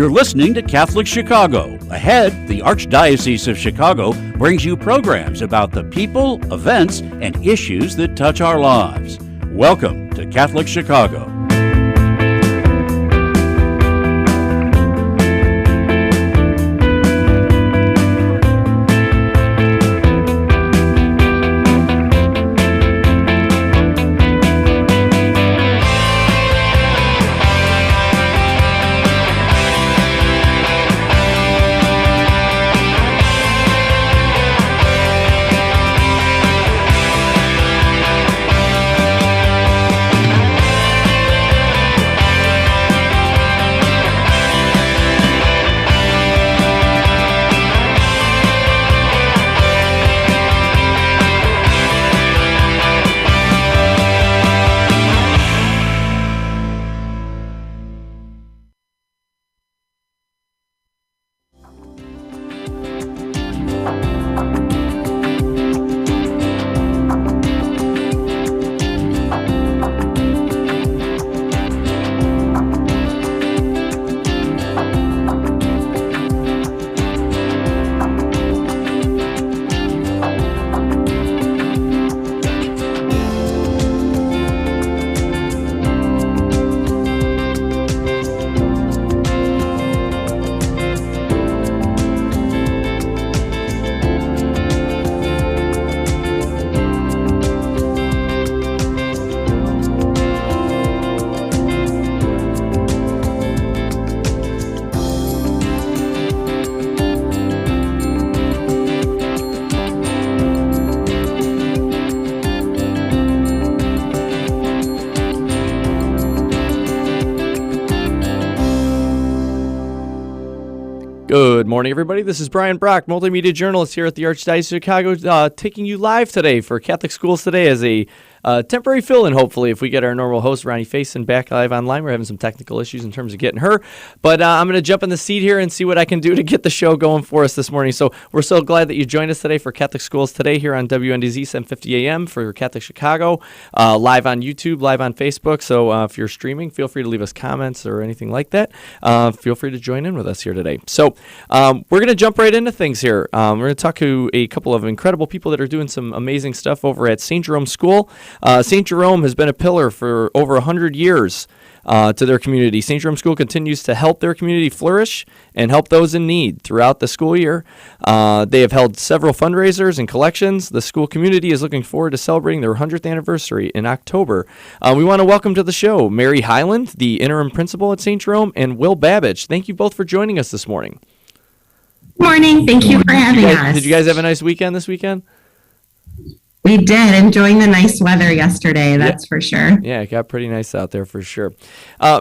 You're listening to Catholic Chicago. Ahead, the Archdiocese of Chicago brings you programs about the people, events, and issues that touch our lives. Welcome to Catholic Chicago. Good morning, everybody. This is Brian Brock, multimedia journalist here at the Archdiocese of Chicago, taking you live today for Catholic Schools Today as a temporary fill-in, hopefully, if we get our normal host, Ronnie Faison, back live online. We're having some technical issues in terms of getting her. But I'm going to jump in the seat here and see what I can do to get the show going for us this morning. So we're so glad that you joined us today for Catholic Schools Today here on WNDZ 750 AM for Catholic Chicago, live on YouTube, live on Facebook. So if you're streaming, feel free to leave us comments or anything like that. Feel free to join in with us here today. So we're going to jump right into things here. We're going to talk to a couple of incredible people that are doing some amazing stuff over at St. Jerome School. St. Jerome has been a pillar for over 100 years to their community. St. Jerome School continues to help their community flourish and help those in need throughout the school year. They have held several fundraisers and collections. The school community is looking forward to celebrating their 100th anniversary in October. We want to welcome to the show Mary Highland, the interim principal at St. Jerome, and Will Babbage. Thank you both for joining us this morning. Morning. Thank you for having us. Did you guys have a nice weekend this weekend? We did. Enjoying the nice weather yesterday, that's for sure. Yeah, it got pretty nice out there for sure.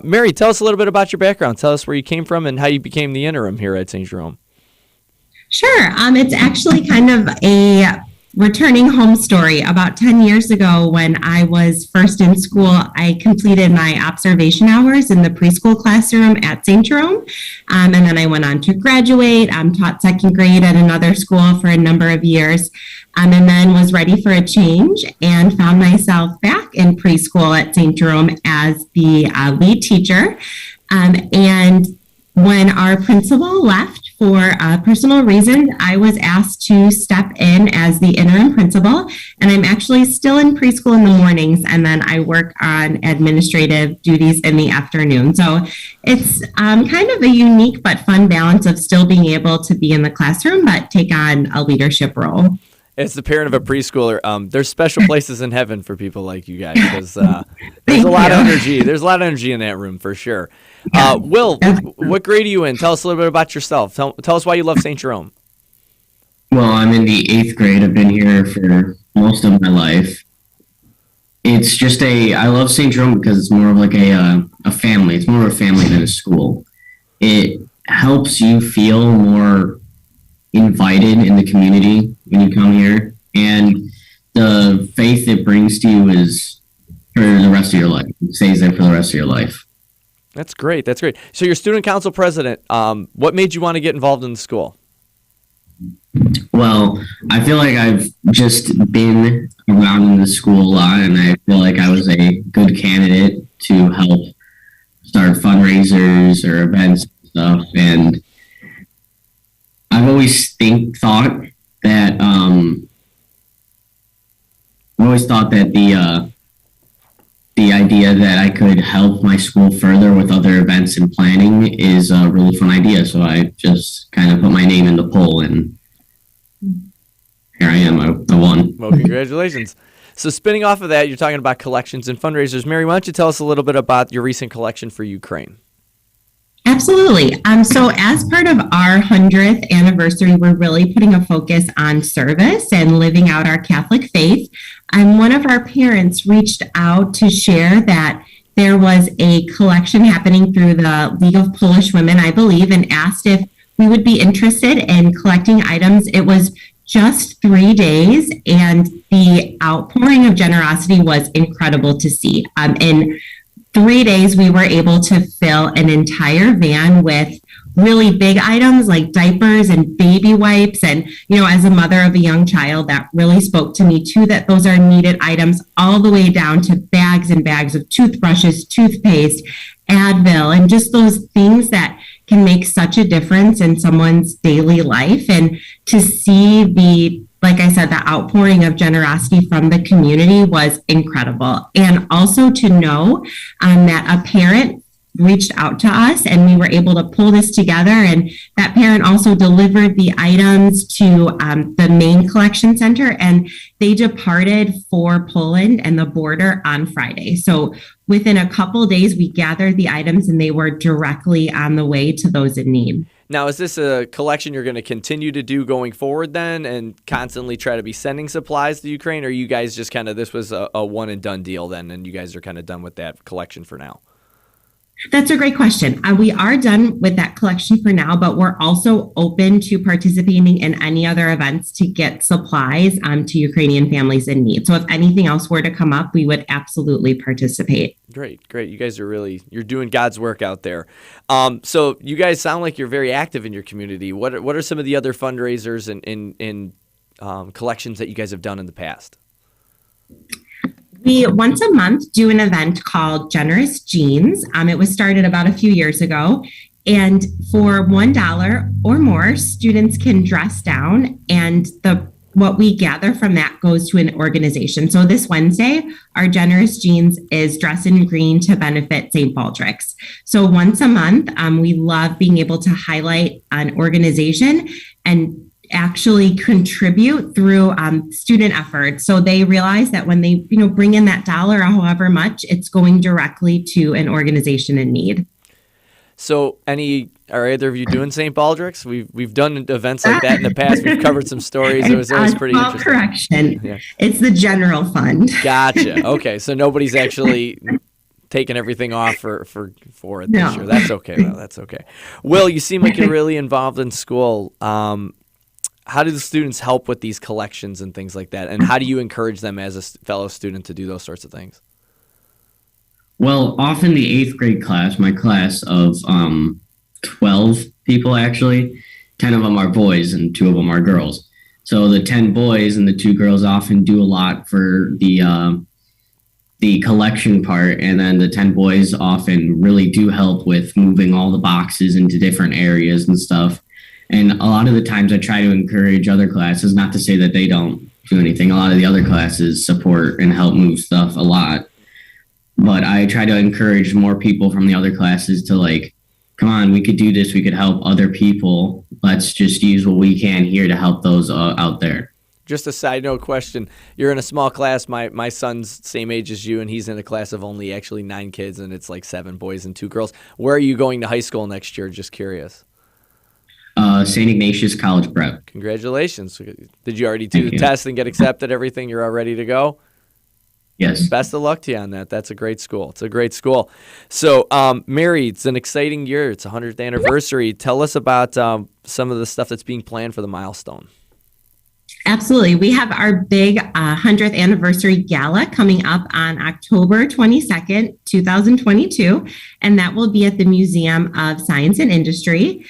Mary, tell us a little bit about your background. Tell us where you came from and how you became the interim here at St. Jerome. Sure. It's actually kind of a returning home story. About 10 years ago, when I was first in school, I completed my observation hours in the preschool classroom at St. Jerome. And then I went on to graduate, taught second grade at another school for a number of years, and then was ready for a change and found myself back in preschool at St. Jerome as the lead teacher. And when our principal left for personal reasons, I was asked to step in as the interim principal, and I'm actually still in preschool in the mornings, and then I work on administrative duties in the afternoon. So it's kind of a unique but fun balance of still being able to be in the classroom, but take on a leadership role. As the parent of a preschooler, there's special places in heaven for people like you guys, because there's a lot of energy. There's a lot of energy in that room for sure. Will, what grade are you in? Tell us a little bit about yourself. Tell us why you love St. Jerome. Well, I'm in the 8th grade. I've been here for most of my life. It's just I love St. Jerome because it's more of like a family. It's more of a family than a school. It helps you feel more invited in the community when you come here, and the faith it brings to you is for the rest of your life. It stays there for the rest of your life. That's great. That's great. So you're student council president. What made you want to get involved in the school? Well, I feel like I've just been around in the school a lot, and I feel like I was a good candidate to help start fundraisers or events stuff. And I've always thought that the idea that I could help my school further with other events and planning is a really fun idea. So I just kind of put my name in the poll, and here I am. I won. Well, congratulations. So spinning off of that, you're talking about collections and fundraisers. Mary, why don't you tell us a little bit about your recent collection for Ukraine? Absolutely. So as part of our 100th anniversary, we're really putting a focus on service and living out our Catholic faith. One of our parents reached out to share that there was a collection happening through the League of Polish Women, I believe, and asked if we would be interested in collecting items. It was just 3 days, and the outpouring of generosity was incredible to see. In 3 days, we were able to fill an entire van with really big items like diapers and baby wipes. And, as a mother of a young child, that really spoke to me too, that those are needed items all the way down to bags and bags of toothbrushes, toothpaste, Advil, and just those things that can make such a difference in someone's daily life. And to see like I said, the outpouring of generosity from the community was incredible. And also to know that a parent reached out to us and we were able to pull this together, and that parent also delivered the items to the main collection center, and they departed for Poland and the border on Friday. So within a couple days, we gathered the items and they were directly on the way to those in need. Now, is this a collection you're going to continue to do going forward then and constantly try to be sending supplies to Ukraine? Or you guys just this was a one and done deal then, and you guys are kind of done with that collection for now? That's a great question. We are done with that collection for now, but we're also open to participating in any other events to get supplies to Ukrainian families in need. So if anything else were to come up, we would absolutely participate. Great. You guys are you're doing God's work out there. So you guys sound like you're very active in your community. What are some of the other fundraisers and collections that you guys have done in the past? We once a month do an event called Generous Jeans. It was started about a few years ago. And for $1 or more, students can dress down, and what we gather from that goes to an organization. So this Wednesday, our Generous Jeans is Dress in Green to benefit St. Baldrick's. So once a month, we love being able to highlight an organization and actually contribute through student efforts. So they realize that when they bring in that dollar or however much, it's going directly to an organization in need. So are either of you doing St. Baldrick's? We've done events like that in the past. We've covered some stories. It was always pretty interesting. Correction. Yeah. It's the general fund. Gotcha. Okay. So nobody's actually taking everything off for it this year. That's okay though. That's okay. Will, you seem like you're really involved in school. How do the students help with these collections and things like that? And how do you encourage them as a fellow student to do those sorts of things? Well, often the 8th grade class, my class of 12 people actually, 10 of them are boys and 2 of them are girls. So the 10 boys and the 2 girls often do a lot for the collection part, and then the 10 boys often really do help with moving all the boxes into different areas and stuff. And a lot of the times I try to encourage other classes, not to say that they don't do anything. A lot of the other classes support and help move stuff a lot. But I try to encourage more people from the other classes to come on, we could do this. We could help other people. Let's just use what we can here to help those out there. Just a side note question. You're in a small class. My son's same age as you, and he's in a class of only actually 9 kids, and it's 7 boys and 2 girls. Where are you going to high school next year? Just curious. St. Ignatius College Prep. Congratulations. Did you already do the test and get accepted, everything? You're all ready to go? Yes. Best of luck to you on that. That's a great school. It's a great school. So, Mary, it's an exciting year. It's a 100th anniversary. Tell us about some of the stuff that's being planned for the milestone. Absolutely. We have our big 100th anniversary gala coming up on October 22nd, 2022, and that will be at the Museum of Science and Industry.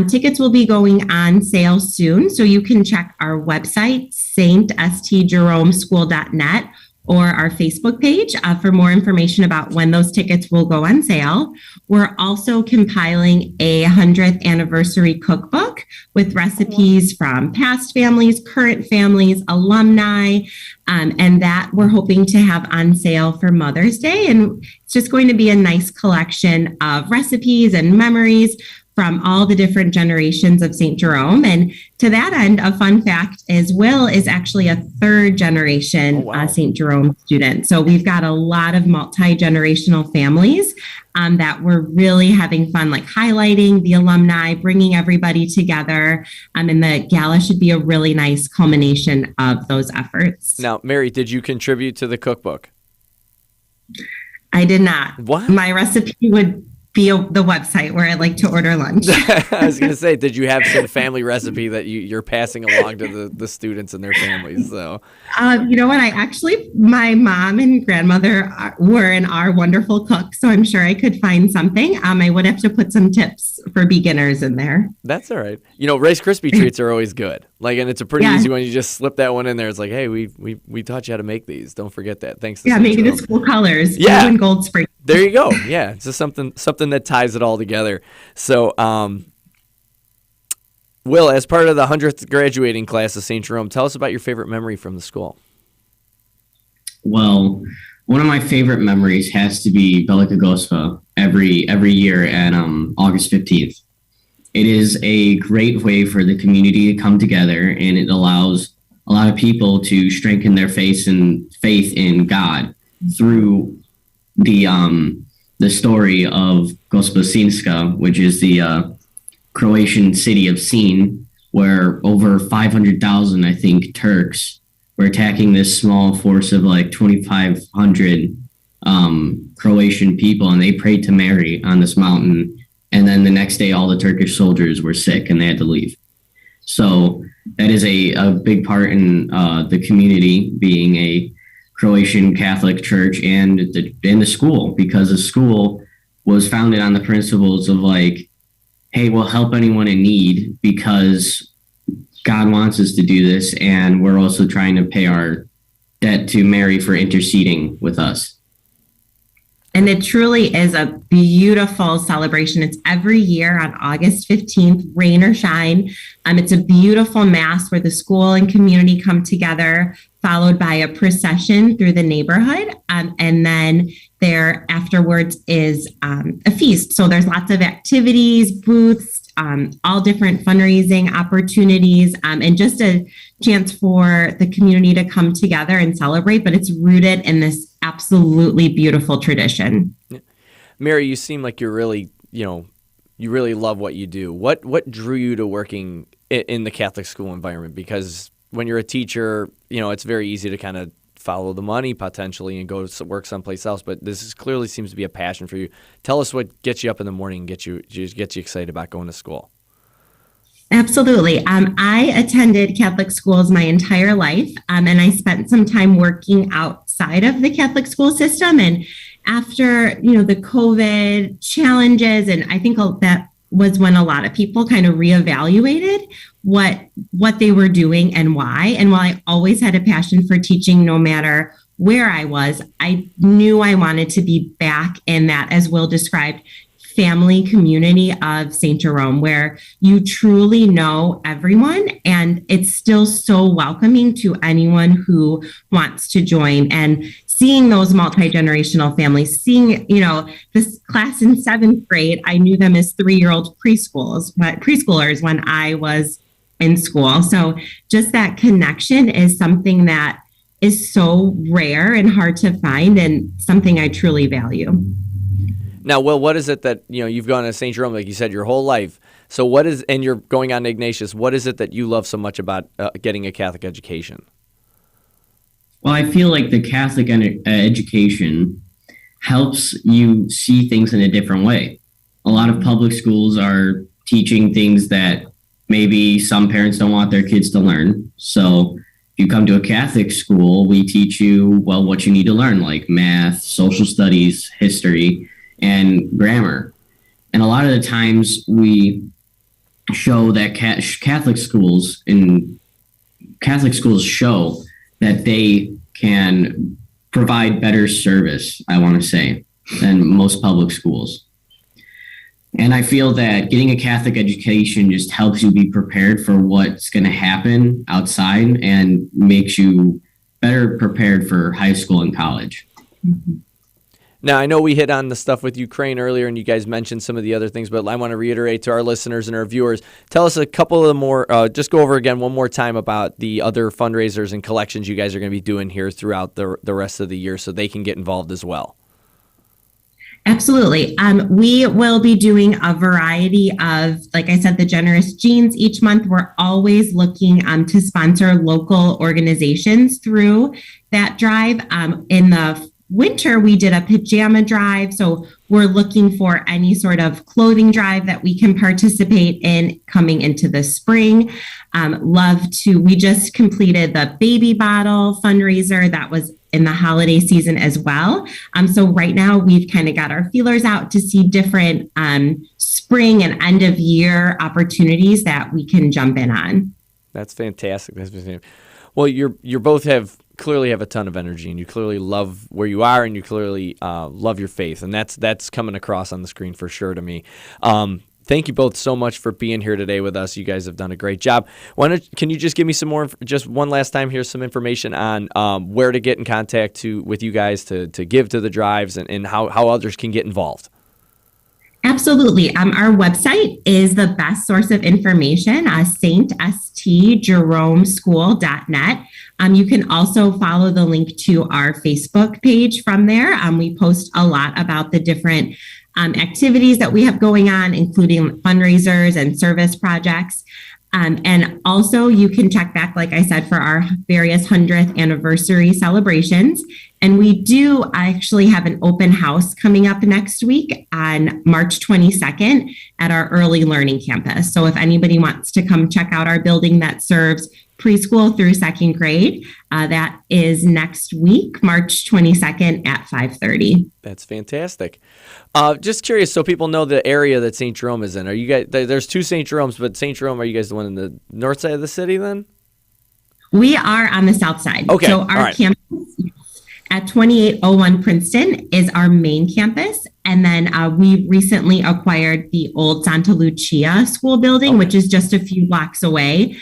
Tickets will be going on sale soon, so you can check our website, stjeromeschool.net, or our Facebook page for more information about when those tickets will go on sale. We're also compiling a 100th anniversary cookbook with recipes from past families, current families, alumni, and that we're hoping to have on sale for Mother's Day. And it's just going to be a nice collection of recipes and memories from all the different generations of St. Jerome. And to that end, a fun fact is Will is actually a third generation St. Jerome student. So we've got a lot of multi-generational families that we're really having fun, like highlighting the alumni, bringing everybody together. And the gala should be a really nice culmination of those efforts. Now, Mary, did you contribute to the cookbook? I did not. What? My recipe would be the website where I like to order lunch. I was going to say, did you have some family recipe that you're passing along to the students and their families? So, you know what? My mom and grandmother were and are wonderful cooks, so I'm sure I could find something. I would have to put some tips for beginners in there. That's all right. Rice Krispie treats are always good. And it's a pretty easy one. You just slip that one in there. It's like, hey, we taught you how to make these. Don't forget that. Thanks. To maybe the school colors. Yeah. Blue and gold spring. There you go. Yeah, it's just something that ties it all together. So, Will, as part of the 100th graduating class of St. Jerome, tell us about your favorite memory from the school. Well, one of my favorite memories has to be Bellica Gospa every year at August 15th. It is a great way for the community to come together, and it allows a lot of people to strengthen their faith in God through the story of Gospa Sinjska, which is the Croatian city of Sin, where over 500,000, I think, Turks were attacking this small force of like 2,500 Croatian people, and they prayed to Mary on this mountain. And then the next day, all the Turkish soldiers were sick and they had to leave. So that is a big part in the community being a Croatian Catholic church and the school, because the school was founded on the principles of like, hey, we'll help anyone in need because God wants us to do this, and we're also trying to pay our debt to Mary for interceding with us. And it truly is a beautiful celebration. It's every year on August 15th, rain or shine. It's a beautiful mass where the school and community come together, followed by a procession through the neighborhood. And then there afterwards is a feast. So there's lots of activities, booths, all different fundraising opportunities, and just a chance for the community to come together and celebrate. But it's rooted in this absolutely beautiful tradition. Mary, you seem like you're really, you really love what you do. What drew you to working in the Catholic school environment? Because when you're a teacher, it's very easy to kind of follow the money potentially and go to work someplace else. But this clearly seems to be a passion for you. Tell us what gets you up in the morning and gets you excited about going to school. Absolutely. I attended Catholic schools my entire life, and I spent some time working outside of the Catholic school system. And after, the COVID challenges, and I think that was when a lot of people kind of reevaluated what they were doing and why. And while I always had a passion for teaching, no matter where I was, I knew I wanted to be back in that, as Will described, family community of St. Jerome, where you truly know everyone, and it's still so welcoming to anyone who wants to join. And seeing those multi-generational families, seeing, this class in 7th grade, I knew them as 3-year-old preschoolers when I was in school. So just that connection is something that is so rare and hard to find, and something I truly value. Now, Will, what is it that, you've gone to St. Jerome, like you said, your whole life. So and you're going on to Ignatius, what is it that you love so much about getting a Catholic education? Well, I feel like the Catholic education helps you see things in a different way. A lot of public schools are teaching things that maybe some parents don't want their kids to learn. So if you come to a Catholic school, we teach you, what you need to learn, like math, social studies, history, and grammar. And a lot of the times we show that Catholic schools show that they can provide better service, I want to say, than most public schools. And I feel that getting a Catholic education just helps you be prepared for what's going to happen outside and makes you better prepared for high school and college. Now, I know we hit on the stuff with Ukraine earlier, and you guys mentioned some of the other things, but I want to reiterate to our listeners and our viewers, tell us a couple of the more, just go over again one more time about the other fundraisers and collections you guys are going to be doing here throughout the rest of the year so they can get involved as well. Absolutely. We will be doing a variety of, like I said, the Generous Jeans each month. We're always looking to sponsor local organizations through that drive. In the winter, we did a pajama drive. So we're looking for any sort of clothing drive that we can participate in coming into the spring. We just completed the baby bottle fundraiser that was in the holiday season as well. So right now we've kind of got our feelers out to see different spring and end of year opportunities that we can jump in on. That's fantastic. Well, you're both clearly have a ton of energy, and you clearly love where you are, and you clearly love your faith, and that's coming across on the screen for sure to me. Thank you both so much for being here today with us. You guys have done a great job. Can you just give me some more, just one last time here, some information on where to get in contact with you guys to give to the drives and how others can get involved? Absolutely. Our website is the best source of information, stjeromeschool.net. You can also follow the link to our Facebook page from there. We post a lot about the different activities that we have going on, including fundraisers and service projects. And also you can check back, like I said, for our various 100th anniversary celebrations. And we do actually have an open house coming up next week on March 22nd at our early learning campus. So if anybody wants to come check out our building that serves preschool through second grade, that is next week, March 22nd at 5:30. That's fantastic. Just curious, so people know the area that St. Jerome is in. Are you guys? There's two St. Jeromes, but St. Jerome, are you guys the one in the north side of the city then? We are on the south side. Okay. So our campus at 2801 Princeton is our main campus. And then we recently acquired the old Santa Lucia school building, which is just a few blocks away,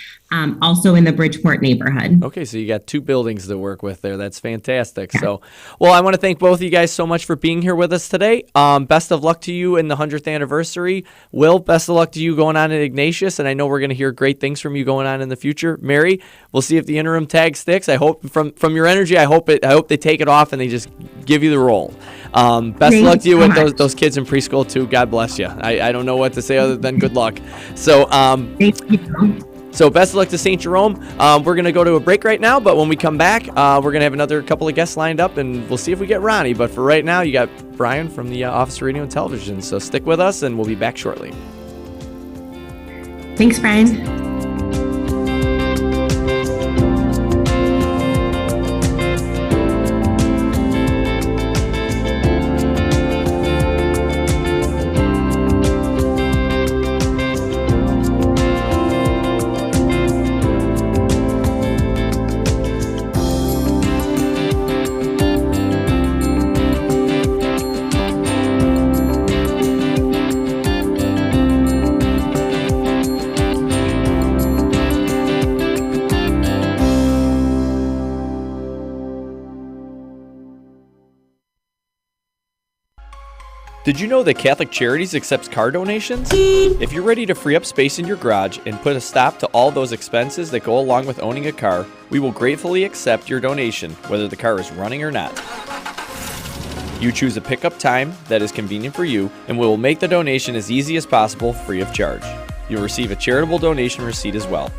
also in the Bridgeport neighborhood. Okay, so you got two buildings to work with there. That's fantastic. Yeah. So, well, I want to thank both of you guys so much for being here with us today. Best of luck to you in the 100th anniversary. Will, best of luck to you going on in Ignatius, and I know we're going to hear great things from you going on in the future. Mary, we'll see if the interim tag sticks. I hope from your energy, I hope they take it off and they just give you the role. Best of luck to you with those kids in preschool too. God bless you. I don't know what to say other than good luck. So, thank you. So best of luck to St. Jerome. We're going to go to a break right now, but when we come back, we're going to have another couple of guests lined up, and we'll see if we get Ronnie. But for right now, you got Brian from the Office of Radio and Television. So stick with us, and we'll be back shortly. Thanks, Brian. Did you know that Catholic Charities accepts car donations? If you're ready to free up space in your garage and put a stop to all those expenses that go along with owning a car, we will gratefully accept your donation, whether the car is running or not. You choose a pickup time that is convenient for you, and we will make the donation as easy as possible free of charge. You'll receive a charitable donation receipt as well.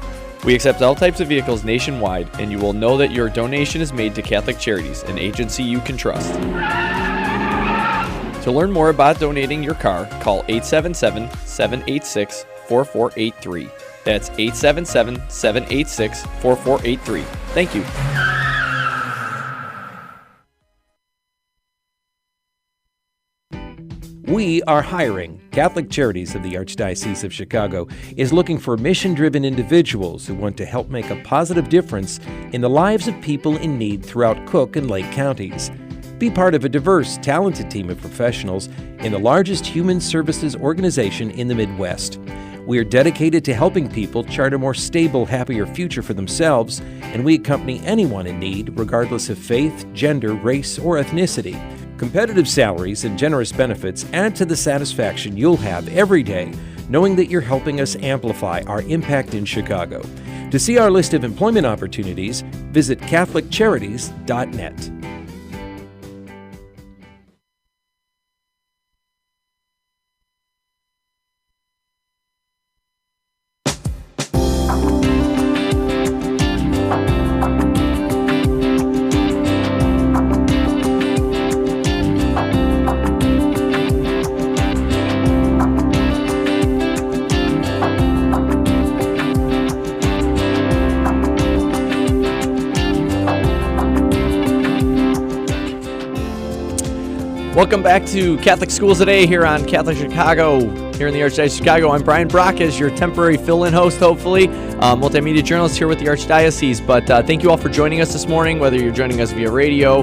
We accept all types of vehicles nationwide, and you will know that your donation is made to Catholic Charities, an agency you can trust. To learn more about donating your car, call 877-786-4483. That's 877-786-4483. Thank you. We are hiring. Catholic Charities of the Archdiocese of Chicago is looking for mission-driven individuals who want to help make a positive difference in the lives of people in need throughout Cook and Lake counties. Be part of a diverse, talented team of professionals in the largest human services organization in the Midwest. We are dedicated to helping people chart a more stable, happier future for themselves, and we accompany anyone in need, regardless of faith, gender, race, or ethnicity. Competitive salaries and generous benefits add to the satisfaction you'll have every day, knowing that you're helping us amplify our impact in Chicago. To see our list of employment opportunities, visit CatholicCharities.net. Welcome back to Catholic Schools Today here on Catholic Chicago, here in the Archdiocese of Chicago. I'm Brian Brock as your temporary fill-in host, hopefully. Multimedia journalist here with the Archdiocese. But thank you all for joining us this morning, whether you're joining us via radio,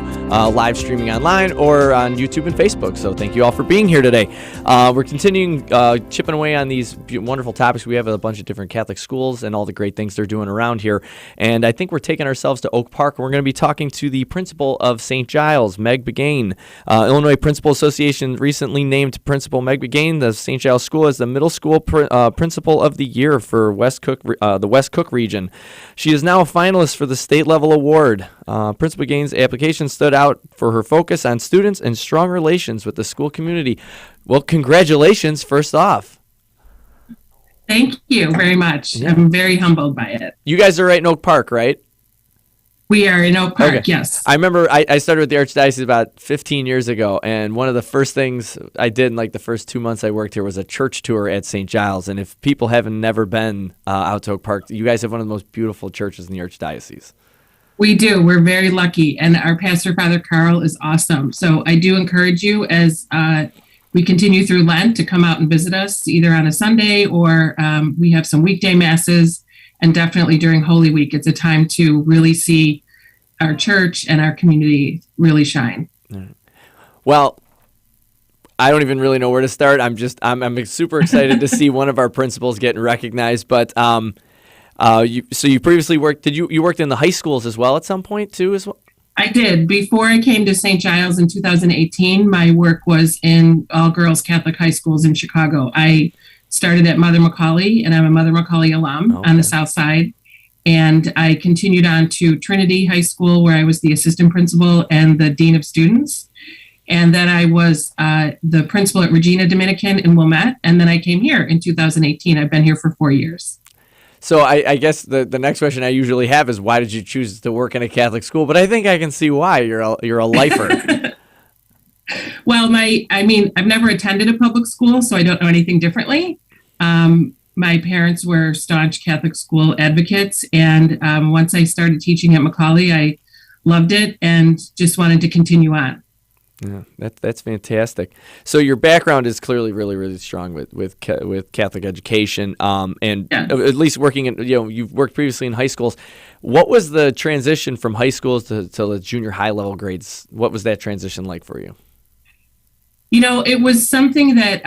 live streaming online, or on YouTube and Facebook. So thank you all for being here today. We're continuing chipping away on these wonderful topics. We have a bunch of different Catholic schools and all the great things they're doing around here. And I think we're taking ourselves to Oak Park. We're going to be talking to the principal of St. Giles, Meg Begain. Illinois Principal Association recently named Principal Meg Begain, the St. Giles School, as the middle school principal of the year for the West Cook region. She is now a finalist for the state level award. Principal Begain's application stood out for her focus on students and strong relations with the school community. Well, congratulations, first off. Thank you very much. Yeah. I'm very humbled by it. You guys are right in Oak Park, right? We are in Oak Park, okay. Yes. I remember I started with the Archdiocese about 15 years ago, and one of the first things I did in like the first 2 months I worked here was a church tour at St. Giles. And if people haven't never been out to Oak Park, you guys have one of the most beautiful churches in the Archdiocese. We do. We're very lucky. And our pastor, Father Carl, is awesome. So I do encourage you as we continue through Lent to come out and visit us either on a Sunday or we have some weekday masses. And definitely during Holy Week, it's a time to really see our church and our community really shine. Well, I don't even really know where to start. I'm super excited to see one of our principals getting recognized. But you previously worked? You worked in the high schools as well at some point too, as well? I did. Before I came to St. Giles in 2018, my work was in all girls Catholic high schools in Chicago. I started at Mother Macaulay, and I'm a Mother Macaulay alum on the South Side. And I continued on to Trinity High School, where I was the assistant principal and the dean of students. And then I was the principal at Regina Dominican in Wilmette. And then I came here in 2018. I've been here for 4 years. So I guess the next question I usually have is, why did you choose to work in a Catholic school? But I think I can see why. You're a lifer. Well, I've never attended a public school, so I don't know anything differently. My parents were staunch Catholic school advocates, and once I started teaching at Macaulay, I loved it and just wanted to continue on. Yeah, that's fantastic. So your background is clearly really, really strong with Catholic education, and yeah. At least working in, you've worked previously in high schools. What was the transition from high schools to the junior high level grades? What was that transition like for you? It was something that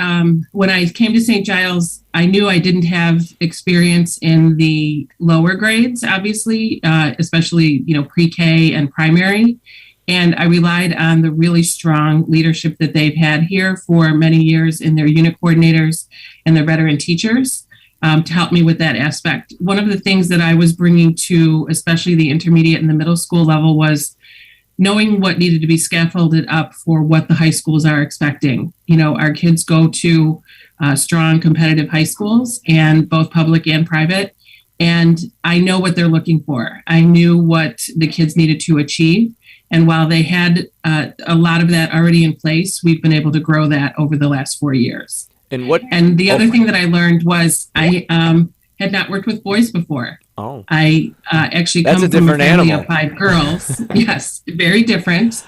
when I came to St. Giles, I knew I didn't have experience in the lower grades, obviously, especially, pre-K and primary. And I relied on the really strong leadership that they've had here for many years in their unit coordinators and their veteran teachers to help me with that aspect. One of the things that I was bringing to especially the intermediate and the middle school level was knowing what needed to be scaffolded up for what the high schools are expecting. Our kids go to strong competitive high schools, and both public and private. And I know what they're looking for. I knew what the kids needed to achieve. And while they had a lot of that already in place, we've been able to grow that over the last 4 years. And the other thing that I learned was I had not worked with boys before. Oh, I actually come from a family of 5 girls. Yes, very different.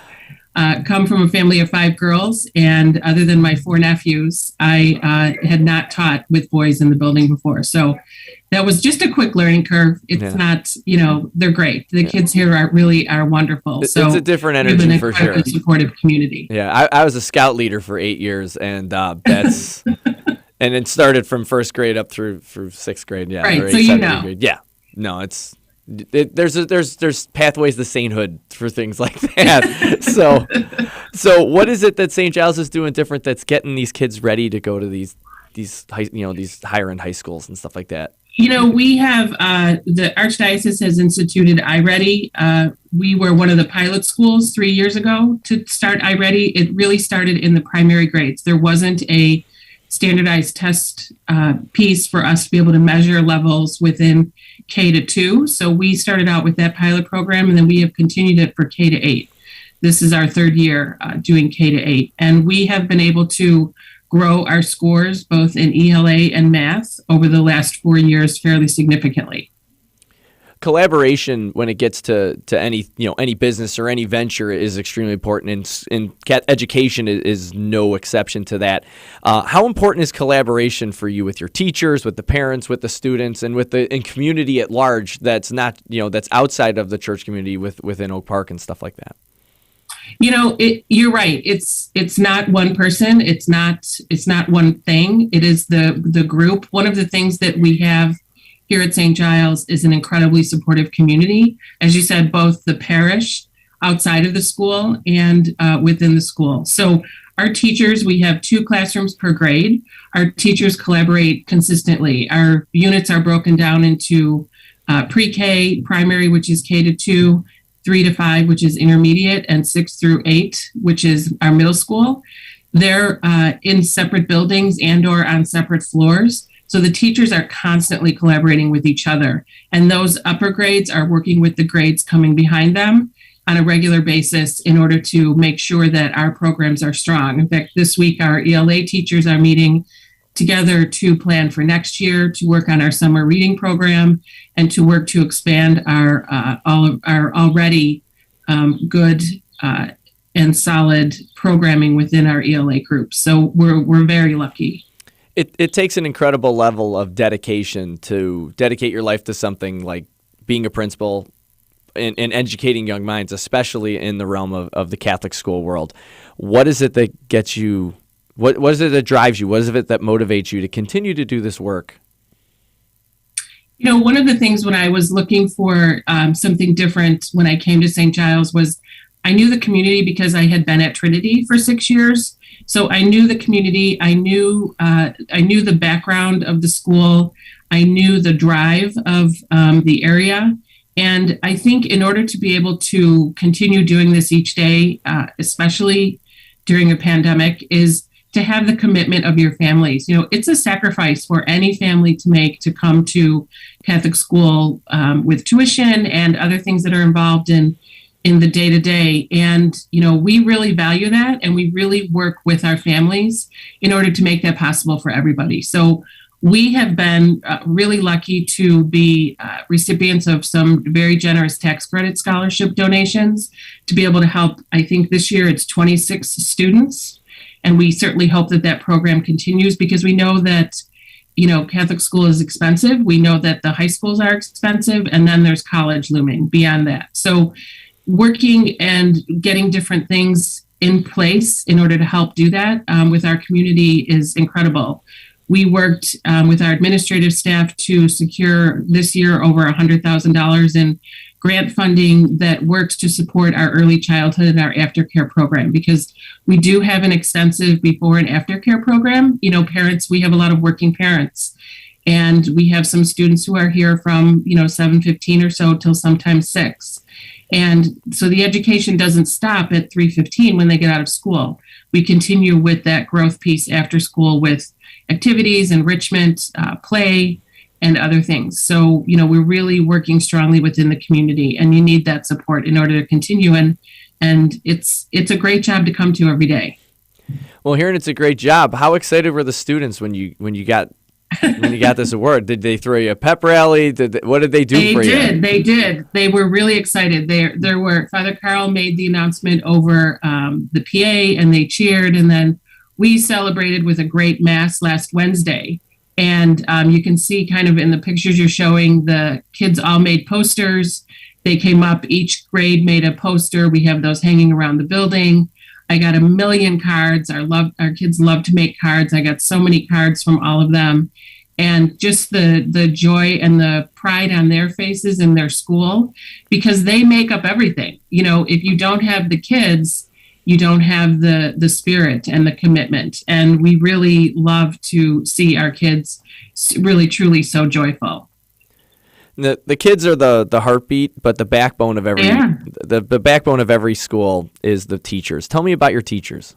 come from a family of 5 girls, and other than my 4 nephews, I had not taught with boys in the building before. So that was just a quick learning curve. It's not, they're great. The kids here are wonderful. So it's a different energy for sure. Supportive community. Yeah, I was a scout leader for 8 years, and that's and it started from first grade up through 6th grade. Yeah, right. So Grade. Yeah, no, there's pathways to sainthood for things like that. so what is it that St. Giles is doing different that's getting these kids ready to go to these higher end high schools and stuff like that? We have the Archdiocese has instituted iReady. We were one of the pilot schools 3 years ago to start iReady. It really started in the primary grades. There wasn't a standardized test piece for us to be able to measure levels within K-2. So we started out with that pilot program, and then we have continued it for K-8. This is our 3rd year doing K-8. And we have been able to grow our scores both in ELA and math over the last 4 years fairly significantly. Collaboration when it gets to any business or any venture is extremely important, and education is no exception to that. How important is collaboration for you with your teachers, with the parents, with the students, and with the community at large that's not that's outside of the church community within Oak Park and stuff like that? You're right. It's not one person. It's not one thing. It is the group. One of the things that we have here at St. Giles is an incredibly supportive community. As you said, both the parish outside of the school and within the school. So our teachers, we have 2 classrooms per grade. Our teachers collaborate consistently. Our units are broken down into pre-K, primary, which is K-2, 3 to 5, which is intermediate, and 6 through 8, which is our middle school. They're in separate buildings and or on separate floors. So the teachers are constantly collaborating with each other. And those upper grades are working with the grades coming behind them on a regular basis in order to make sure that our programs are strong. In fact, this week, our ELA teachers are meeting together to plan for next year, to work on our summer reading program, and to work to expand our already good and solid programming within our ELA group. So we're very lucky. It takes an incredible level of dedication to dedicate your life to something like being a principal and educating young minds, especially in the realm of the Catholic school world. What is it that gets you? What is it that drives you? What is it that motivates you to continue to do this work? One of the things when I was looking for something different when I came to St. Giles was I knew the community because I had been at Trinity for 6 years. So I knew the community. I knew the background of the school. I knew the drive of the area. And I think in order to be able to continue doing this each day, especially during a pandemic, is to have the commitment of your families. It's a sacrifice for any family to make to come to Catholic school with tuition and other things that are involved in the day-to-day. And, we really value that, and we really work with our families in order to make that possible for everybody. So we have been really lucky to be recipients of some very generous tax credit scholarship donations to be able to help. I think this year it's 26 students. And we certainly hope that program continues, because we know that, Catholic school is expensive. We know that the high schools are expensive, and then there's college looming beyond that. So working and getting different things in place in order to help do that with our community is incredible. We worked with our administrative staff to secure this year over $100,000 in grant funding that works to support our early childhood and our aftercare program, because we do have an extensive before and aftercare program. Parents, we have a lot of working parents, and we have some students who are here from 7:15 or so till sometimes 6. And so the education doesn't stop at 3:15 when they get out of school. We continue with that growth piece after school with activities, enrichment, play, and other things. So, we're really working strongly within the community, and you need that support in order to continue. And it's a great job to come to every day. Well, hearing it's a great job, how excited were the students when you got when you got this award? Did they throw you a pep rally? What did they do for you? They did. They were really excited. There were Father Carl made the announcement over the PA, and they cheered, and then we celebrated with a great mass last Wednesday. And you can see kind of in the pictures you're showing, the kids all made posters. They came up, each grade made a poster. We have those hanging around the building. I got 1 million cards. Our kids love to make cards. I got so many cards from all of them. And just the joy and the pride on their faces in their school, because they make up everything. You know, if you don't have the kids, you don't have the spirit and the commitment. And we really love to see our kids really, truly so joyful. The kids are the heartbeat, but the backbone of every the backbone of every school is the teachers. Tell me about your teachers.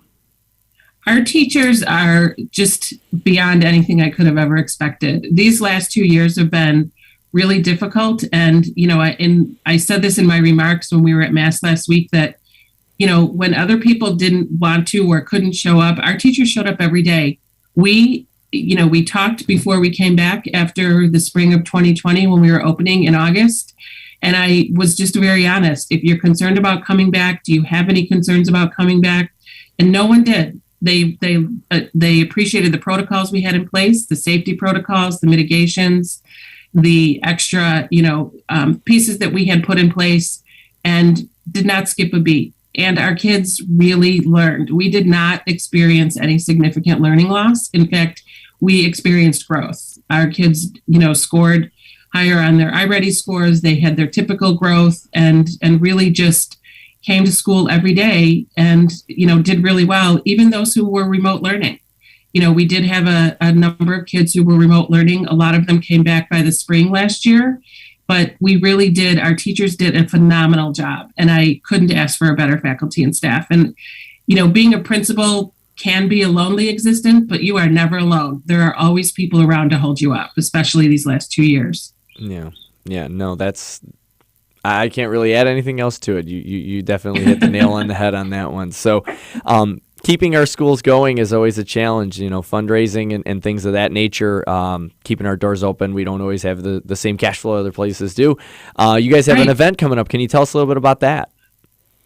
Our teachers are just beyond anything I could have ever expected. These last 2 years have been really difficult. And, you know, I said this in my remarks when we were at Mass last week, that, you know, when other people didn't want to or couldn't show up, our teachers showed up every day. We talked before we came back after the spring of 2020 when we were opening in August. And I was just very honest. If you're concerned about coming back, do you have any concerns about coming back? And no one did. They appreciated the protocols we had in place, the safety protocols, the mitigations, the extra, pieces that we had put in place, and did not skip a beat. And our kids really learned. We did not experience any significant learning loss. In fact, we experienced growth. Our kids, scored higher on their iReady scores. They had their typical growth and really just came to school every day and, did really well, even those who were remote learning. We did have a number of kids who were remote learning. A lot of them came back by the spring last year, but our teachers did a phenomenal job, and I couldn't ask for a better faculty and staff. And, being a principal can be a lonely existence, but you are never alone. There are always people around to hold you up, especially these last 2 years. Yeah. No, I can't really add anything else to it. You definitely hit the nail on the head on that one. So, keeping our schools going is always a challenge, fundraising and things of that nature, keeping our doors open. We don't always have the same cash flow other places do. You guys have an event coming up. Can you tell us a little bit about that?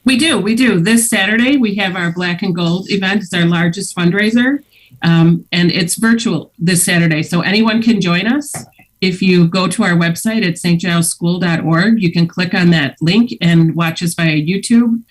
We do. This Saturday, we have our Black and Gold event. It's our largest fundraiser, and it's virtual this Saturday, so anyone can join us. If you go to our website at stgilesschool.org, you can click on that link and watch us via YouTube.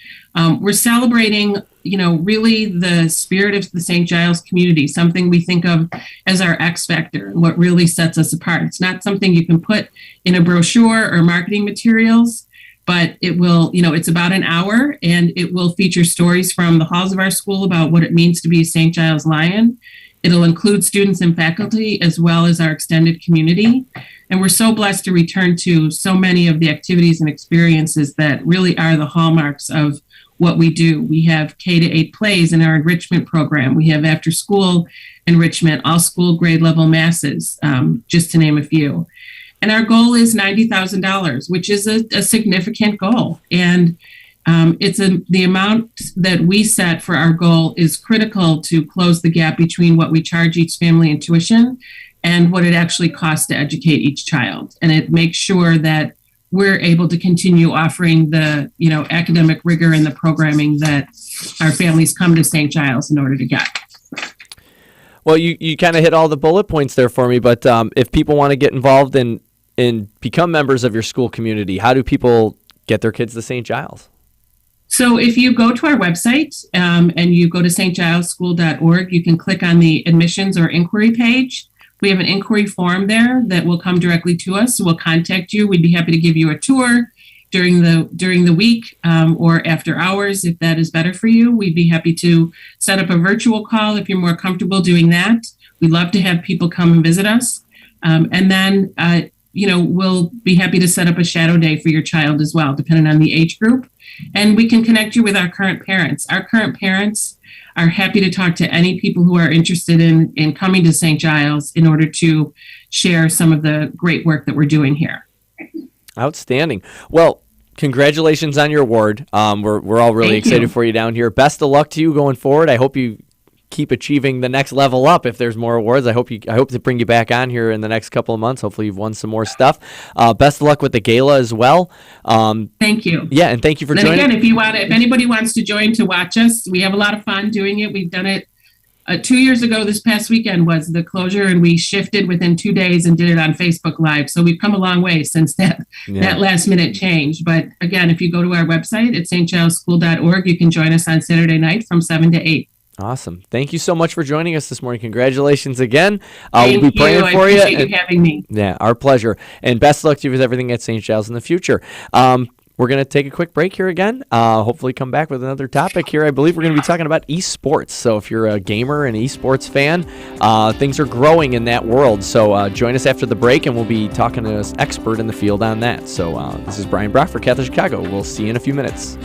We're celebrating, really the spirit of the St. Giles community, something we think of as our X factor, what really sets us apart. It's not something you can put in a brochure or marketing materials, but it will, it's about an hour, and it will feature stories from the halls of our school about what it means to be a St. Giles Lion. It'll include students and faculty as well as our extended community. And we're so blessed to return to so many of the activities and experiences that really are the hallmarks of what we do. We have K-8 plays in our enrichment program. We have after school enrichment, all school grade level masses, just to name a few. And our goal is $90,000, which is a significant goal. And the amount that we set for our goal is critical to close the gap between what we charge each family in tuition and what it actually costs to educate each child. And it makes sure that we're able to continue offering the, academic rigor and the programming that our families come to St. Giles in order to get. Well, you kind of hit all the bullet points there for me, but if people want to get involved and become members of your school community, how do people get their kids to St. Giles? So if you go to our website and you go to stgilesschool.org, you can click on the admissions or inquiry page. We have an inquiry form there that will come directly to us. So we'll contact you. We'd be happy to give you a tour during the week or after hours, if that is better for you. We'd be happy to set up a virtual call if you're more comfortable doing that. We'd love to have people come and visit us. And then, we'll be happy to set up a shadow day for your child as well, depending on the age group. And we can connect you with our current parents. Our current parents are happy to talk to any people who are interested in coming to St. Giles in order to share some of the great work that we're doing here. Outstanding. Well, congratulations on your award. We're all really excited for you down here. Best of luck to you going forward. I hope you keep achieving the next level up if there's more awards. I hope to bring you back on here in the next couple of months. Hopefully you've won some more stuff. Best of luck with the gala as well. Thank you. Yeah, and thank you for And joining. again, if anybody wants to join to watch us, we have a lot of fun doing it. We've done it 2 years ago. This past weekend was the closure, and we shifted within 2 days and did it on Facebook Live. So we've come a long way since that last minute change. But again, if you go to our website at stgilesschool.org, you can join us on Saturday night from 7 to 8. Awesome. Thank you so much for joining us this morning. Congratulations again. Thank we'll be praying you. for I you. appreciate you having me. Yeah, our pleasure. And best of luck to you with everything at St. Giles in the future. We're going to take a quick break here again. Hopefully come back with another topic here. I believe we're going to be talking about esports. So if you're a gamer and esports fan, things are growing in that world. So join us after the break, and we'll be talking to an expert in the field on that. So this is Brian Brock for Catholic Chicago. We'll see you in a few minutes.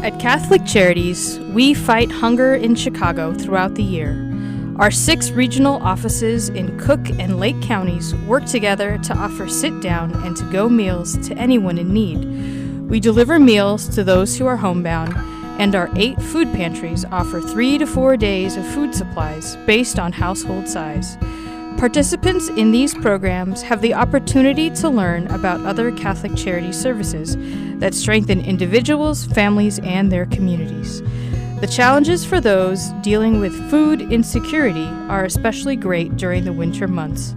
At Catholic Charities, we fight hunger in Chicago throughout the year. Our 6 regional offices in Cook and Lake counties work together to offer sit-down and to-go meals to anyone in need. We deliver meals to those who are homebound, and our 8 food pantries offer 3 to 4 days of food supplies based on household size. Participants in these programs have the opportunity to learn about other Catholic charity services that strengthen individuals, families, and their communities. The challenges for those dealing with food insecurity are especially great during the winter months.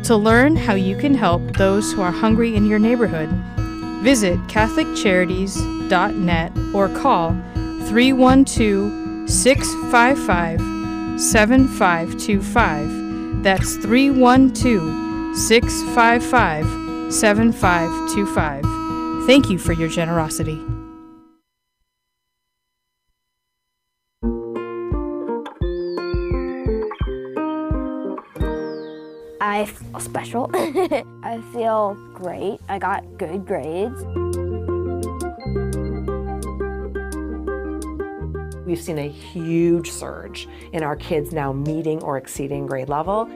To learn how you can help those who are hungry in your neighborhood, visit CatholicCharities.net or call 312-655-7525. That's 312-655-7525. Thank you for your generosity. I feel special. I feel great. I got good grades. We've seen a huge surge in our kids now meeting or exceeding grade level.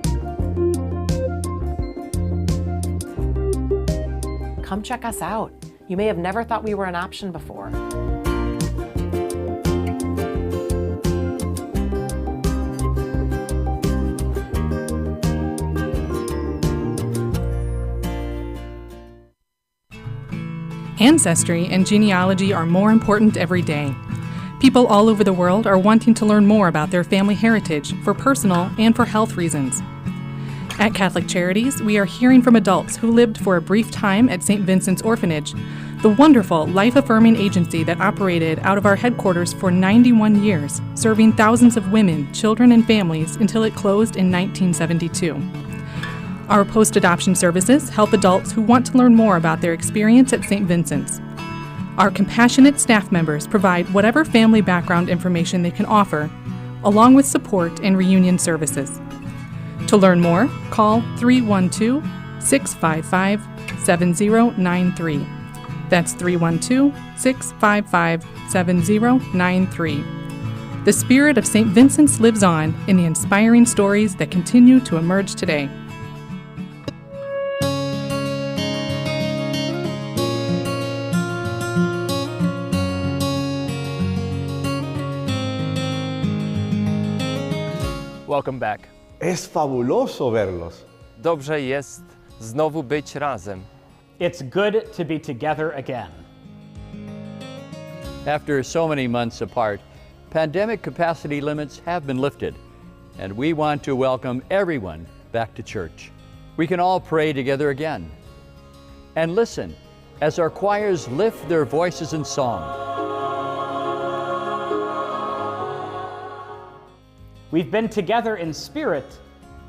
Come check us out. You may have never thought we were an option before. Ancestry and genealogy are more important every day. People all over the world are wanting to learn more about their family heritage for personal and for health reasons. At Catholic Charities, we are hearing from adults who lived for a brief time at St. Vincent's Orphanage, the wonderful life-affirming agency that operated out of our headquarters for 91 years, serving thousands of women, children, and families until it closed in 1972. Our post-adoption services help adults who want to learn more about their experience at St. Vincent's. Our compassionate staff members provide whatever family background information they can offer, along with support and reunion services. To learn more, call 312-655-7093. That's 312-655-7093. The spirit of St. Vincent's lives on in the inspiring stories that continue to emerge today. Welcome back. Es fabuloso verlos. Dobrze jest znowu być razem. It's good to be together again. After so many months apart, pandemic capacity limits have been lifted, and we want to welcome everyone back to church. We can all pray together again. And listen, as our choirs lift their voices in song. We've been together in spirit.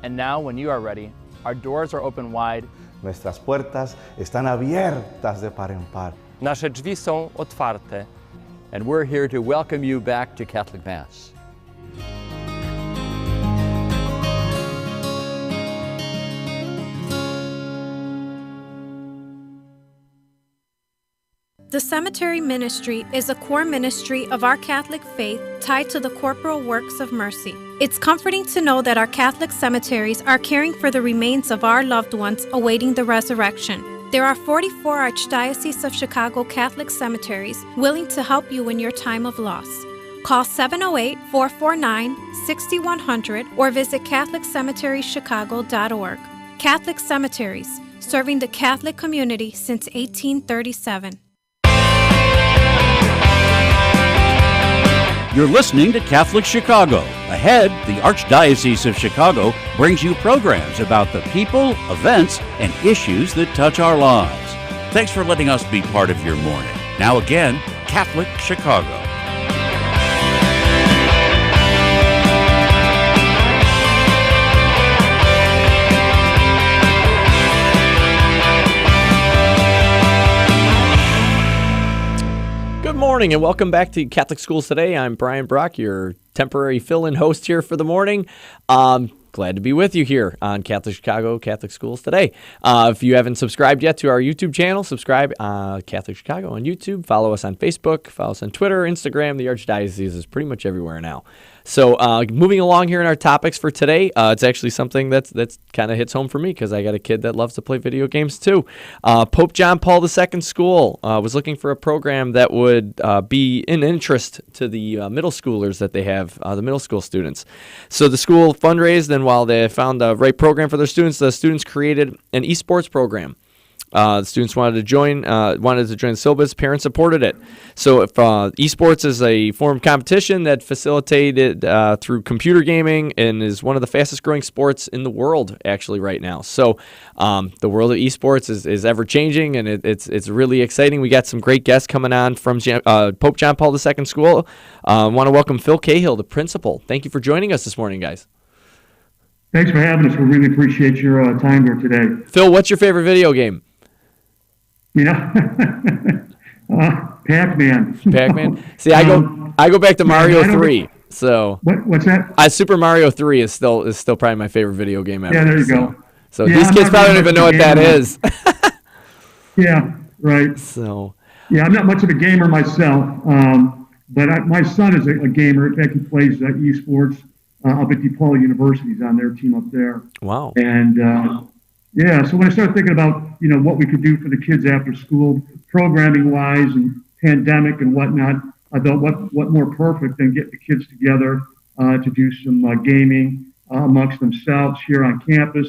And now, when you are ready, our doors are open wide. Nuestras puertas están abiertas de par en par. Nasze drzwi są otwarte. And we're here to welcome you back to Catholic Mass. The cemetery ministry is a core ministry of our Catholic faith tied to the corporal works of mercy. It's comforting to know that our Catholic cemeteries are caring for the remains of our loved ones awaiting the resurrection. There are 44 Archdiocese of Chicago Catholic cemeteries willing to help you in your time of loss. Call 708-449-6100 or visit CatholicCemeteriesChicago.org. Catholic Cemeteries, serving the Catholic community since 1837. You're listening to Catholic Chicago. Ahead, the Archdiocese of Chicago brings you programs about the people, events, and issues that touch our lives. Thanks for letting us be part of your morning. Now again, Catholic Chicago. Good morning and welcome back to Catholic Schools Today. I'm Brian Brock, your temporary fill-in host here for the morning. Glad to be with you here on Catholic Chicago, Catholic Schools Today. If you haven't subscribed yet to our YouTube channel, subscribe Catholic Chicago on YouTube. Follow us on Facebook. Follow us on Twitter, Instagram. The Archdiocese is pretty much everywhere now. So moving along here in our topics for today, it's actually something that's kind of hits home for me because I got a kid that loves to play video games too. Pope John Paul II School was looking for a program that would be an interest to the middle schoolers that they have, the middle school students. So the school fundraised, and while they found the right program for their students, the students created an esports program. The students wanted to join the syllabus. Parents supported it. So if esports is a form of competition that facilitated through computer gaming and is one of the fastest growing sports in the world actually right now. So the world of esports is ever changing, and it's really exciting. We got some great guests coming on from Pope John Paul II School. I want to welcome Phil Cahill, the principal. Thank you for joining us this morning, guys. Thanks for having us. We really appreciate your time here today. Phil, what's your favorite video game? You know, Pac-Man. Pac-Man. See, I go back to Mario 3. So what's that? Super Mario 3 is still probably my favorite video game ever. Yeah, there you go. So these kids probably don't even know what that is. Yeah, right. So yeah, I'm not much of a gamer myself, but my son is a gamer. In fact, he plays esports up at DePaul University. He's on their team up there. Wow. And yeah, so when I started thinking about, what we could do for the kids after school, programming-wise and pandemic and whatnot, I thought what more perfect than getting the kids together to do some gaming amongst themselves here on campus.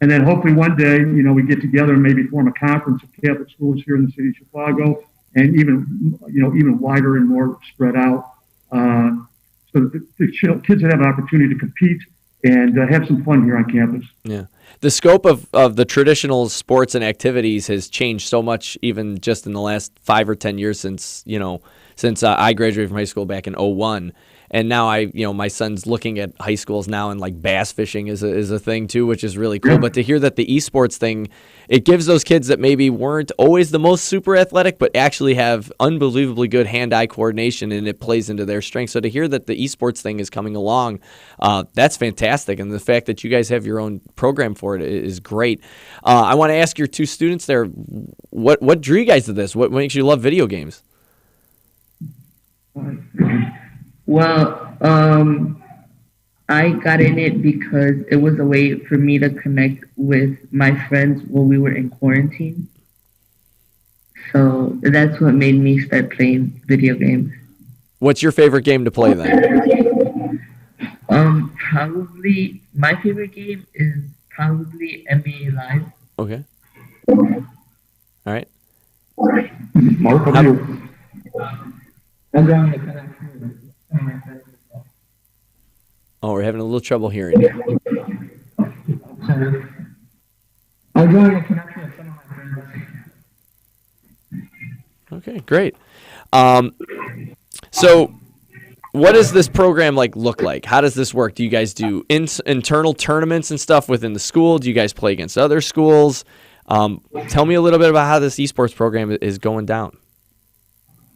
And then hopefully one day, we get together and maybe form a conference of Catholic schools here in the city of Chicago, and even wider and more spread out, so that the kids would have an opportunity to compete and have some fun here on campus. Yeah. The scope of the traditional sports and activities has changed so much, even just in the last 5 or 10 years since I graduated from high school back in 2001. And now my son's looking at high schools now, and like bass fishing is a thing too, which is really cool. Yeah. But to hear that the esports thing, it gives those kids that maybe weren't always the most super athletic, but actually have unbelievably good hand-eye coordination, and it plays into their strength. So to hear that the esports thing is coming along, that's fantastic. And the fact that you guys have your own program for it is great. I want to ask your two students there, what drew you guys to this? What makes you love video games? Well, I got in it because it was a way for me to connect with my friends when we were in quarantine. So that's what made me start playing video games. What's your favorite game to play then? Probably my favorite game is probably NBA Live. Okay. All right. Mark, how about you? Oh, we're having a little trouble hearing you. I'm drawing a connection with some of my friends. Okay, great. So what does this program look like? How does this work? Do you guys do internal tournaments and stuff within the school? Do you guys play against other schools? Tell me a little bit about how this esports program is going down.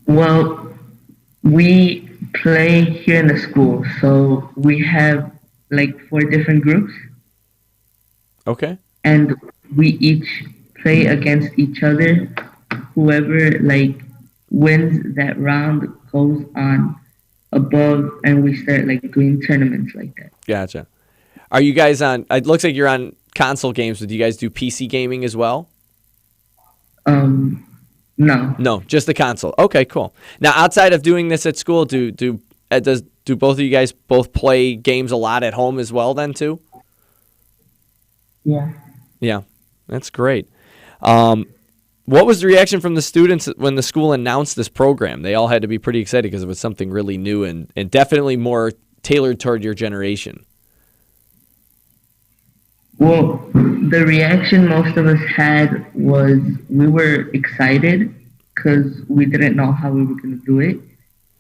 Well, we play here in the school, so we have 4 different groups. Okay. And we each play against each other. Whoever wins that round goes on above, and we start doing tournaments like that. Gotcha. Are you guys on? It looks like you're on console games, but do you guys do PC gaming as well? No, just the console. Okay, cool. Now, outside of doing this at school, do both of you guys both play games a lot at home as well? Then too. Yeah. Yeah, that's great. What was the reaction from the students when the school announced this program? They all had to be pretty excited because it was something really new and definitely more tailored toward your generation. Well, the reaction most of us had was we were excited because we didn't know how we were going to do it,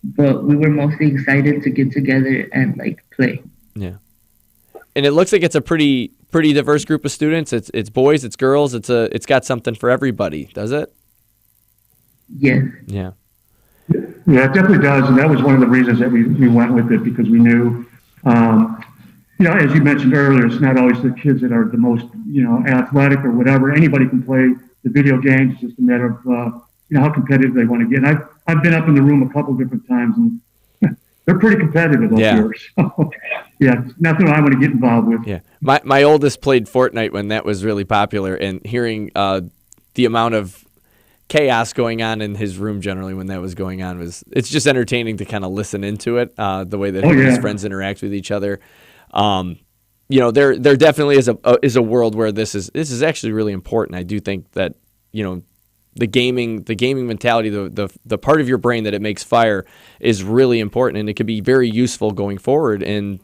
but we were mostly excited to get together and play. Yeah. And it looks like it's a pretty diverse group of students. It's boys, it's girls, it's got something for everybody, does it? Yes. Yeah. Yeah, it definitely does, and that was one of the reasons that we went with it, because we knew, as you mentioned earlier, it's not always the kids that are the most, athletic or whatever. Anybody can play the video games. It's just a matter of, how competitive they want to get. And I've been up in the room a couple different times, and they're pretty competitive up here. So, yeah, nothing I want to get involved with. Yeah, my oldest played Fortnite when that was really popular, and hearing the amount of chaos going on in his room generally when that was going on it's just entertaining to kind of listen into it, the way that his friends interact with each other. There definitely is a world where this is actually really important. I do think that the gaming mentality, the part of your brain that it makes fire, is really important, and it could be very useful going forward in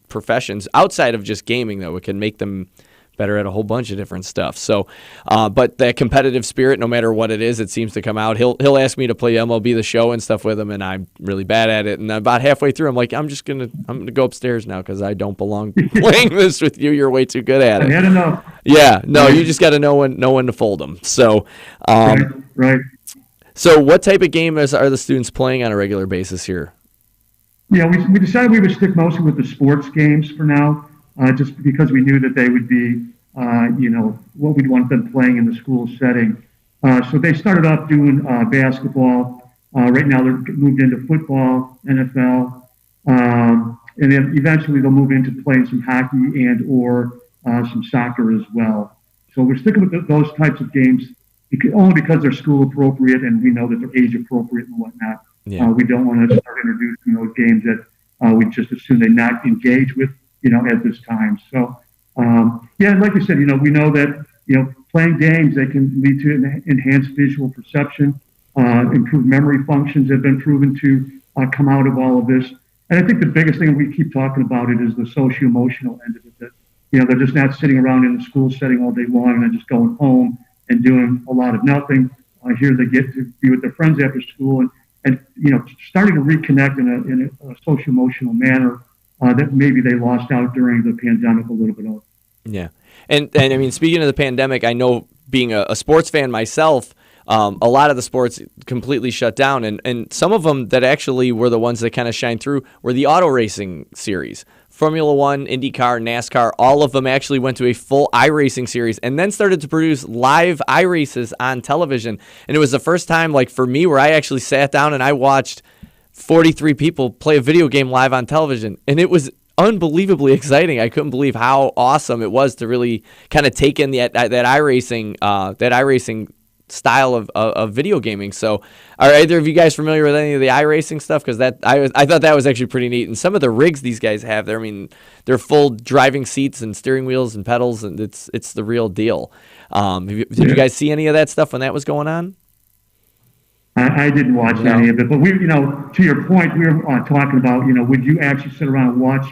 professions outside of just gaming. Though it can make them better at a whole bunch of different stuff. So, but that competitive spirit, no matter what it is, it seems to come out. He'll ask me to play MLB The Show and stuff with him, and I'm really bad at it. And about halfway through, I'm like, I'm gonna go upstairs now because I don't belong playing this with you. You're way too good at it. I had enough. Yeah, no, you just got to know when to fold them. So, right. So, what type of game are the students playing on a regular basis here? Yeah, we decided we would stick mostly with the sports games for now. Just because we knew that they would be, what we'd want them playing in the school setting. So they started off doing basketball. Right now they're moved into football, NFL, and then eventually they'll move into playing some hockey and or some soccer as well. So we're sticking with those types of games only because they're school appropriate and we know that they're age appropriate and whatnot. Yeah. We don't want to start introducing those games that we just assume they not engage with, at this time. So, like you said, we know that, playing games, they can lead to enhanced visual perception, improved memory functions have been proven to come out of all of this. And I think the biggest thing we keep talking about it is the socio-emotional end of it, that, they're just not sitting around in the school setting all day long and then just going home and doing a lot of nothing. Here they get to be with their friends after school and starting to reconnect in a socio-emotional manner that maybe they lost out during the pandemic a little bit of. Yeah. And I mean, speaking of the pandemic, I know being a sports fan myself, a lot of the sports completely shut down. And some of them that actually were the ones that kind of shined through were the auto racing series. Formula One, IndyCar, NASCAR, all of them actually went to a full iRacing series and then started to produce live iRaces on television. And it was the first time, for me, where I actually sat down and I watched 43 people play a video game live on television. And it was unbelievably exciting. I couldn't believe how awesome it was to really kind of take in that iRacing style of video gaming. So are either of you guys familiar with any of the iRacing stuff? Because I thought that was actually pretty neat. And some of the rigs these guys have there, they're full driving seats and steering wheels and pedals, and it's the real deal. Did you guys see any of that stuff when that was going on? I didn't watch any of it, but we, to your point, we were talking about, would you actually sit around and watch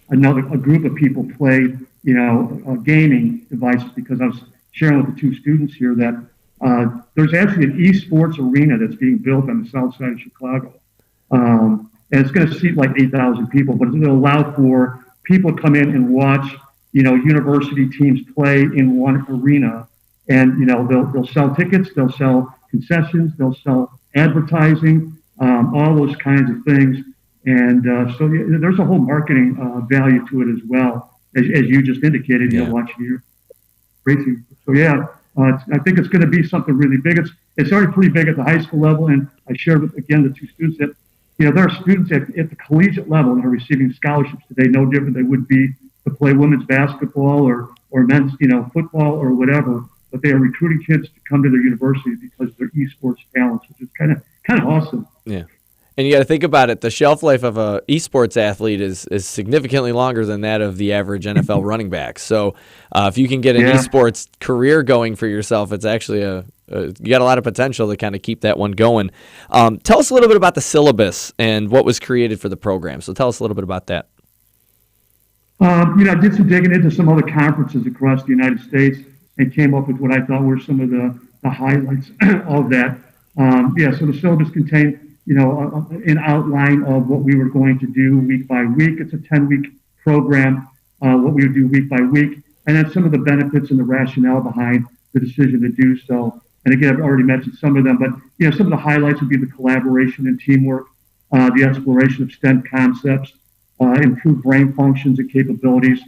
a group of people play, gaming devices? Because I was sharing with the two students here that, there's actually an esports arena that's being built on the south side of Chicago. And it's going to seat like 8,000 people, but it's going to allow for people to come in and watch, university teams play in one arena. And, they'll sell tickets, they'll sell concessions, they'll sell advertising, all those kinds of things. And so there's a whole marketing value to it as well, as you just indicated, watching your racing. So I think it's going to be something really big. It's already pretty big at the high school level, and I shared with, again, the two students that, there are students at the collegiate level that are receiving scholarships today, no different they would be to play women's basketball or men's, football or whatever. But they are recruiting kids to come to their university because of their esports talents, which is kind of awesome. Yeah. And you got to think about it. The shelf life of a esports athlete is significantly longer than that of the average NFL running back. So if you can get an esports career going for yourself, it's actually you got a lot of potential to kind of keep that one going. Tell us a little bit about the syllabus and what was created for the program. So tell us a little bit about that. I did some digging into some other conferences across the United States and came up with what I thought were some of the highlights of that. So the syllabus contained an outline of what we were going to do week by week. It's a 10-week program, what we would do week by week, and then some of the benefits and the rationale behind the decision to do so. And again, I've already mentioned some of them, but some of the highlights would be the collaboration and teamwork, the exploration of STEM concepts, improved brain functions and capabilities,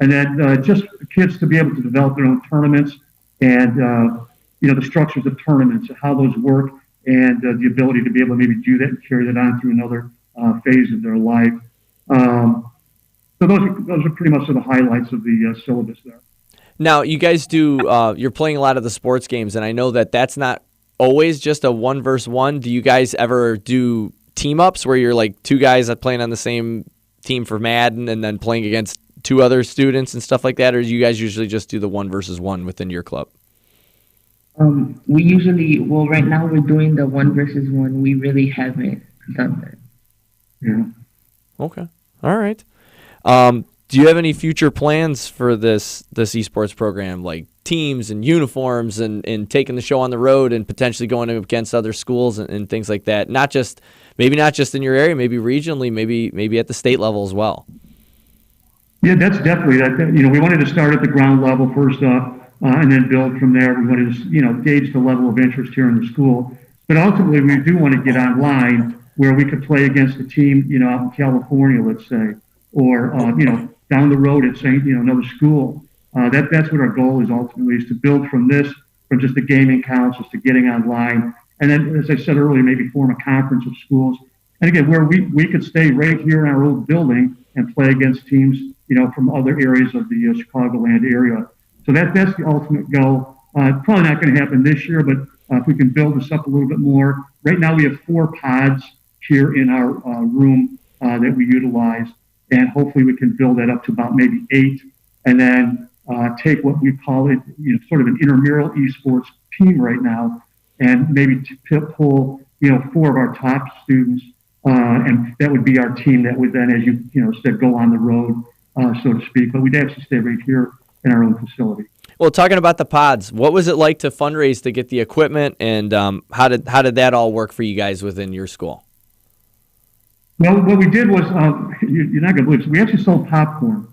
and then just kids to be able to develop their own tournaments and the structures of tournaments and how those work, and the ability to be able to maybe do that and carry that on through another phase of their life. So those are pretty much the highlights of the syllabus there. Now, you guys you're playing a lot of the sports games, and I know that that's not always just a 1-versus-1. Do you guys ever do team-ups where you're like two guys that playing on the same team for Madden and then playing against two other students and stuff like that, or do you guys usually just do the 1-versus-1 within your club? We usually, right now we're doing the 1-versus-1. We really haven't done that. Yeah. Okay. All right. Do you have any future plans for this esports program, like teams and uniforms and taking the show on the road and potentially going up against other schools and things like that? Maybe not just in your area, maybe regionally, maybe at the state level as well. Yeah, that's definitely that. We wanted to start at the ground level first up. And then build from there. We wanted to, gauge the level of interest here in the school. But ultimately, we do want to get online where we could play against a team, out in California, let's say, or, down the road at another school. That's what our goal is ultimately, is to build from just the gaming councils to getting online. And then, as I said earlier, maybe form a conference of schools. And again, where we could stay right here in our old building and play against teams, from other areas of the Chicagoland area. So that's the ultimate goal. Probably not going to happen this year, but if we can build this up a little bit more. Right now we have 4 pods here in our room that we utilize, and hopefully we can build that up to about maybe 8, and then take what we call it, sort of an intramural esports team right now, and maybe pull 4 of our top students, and that would be our team that would then, as you said, go on the road, so to speak. But we'd actually stay right here in our own facility. Well, talking about the pods, what was it like to fundraise to get the equipment, and how did that all work for you guys within your school? Well, what we did was, you're not going to believe this, we actually sold popcorn,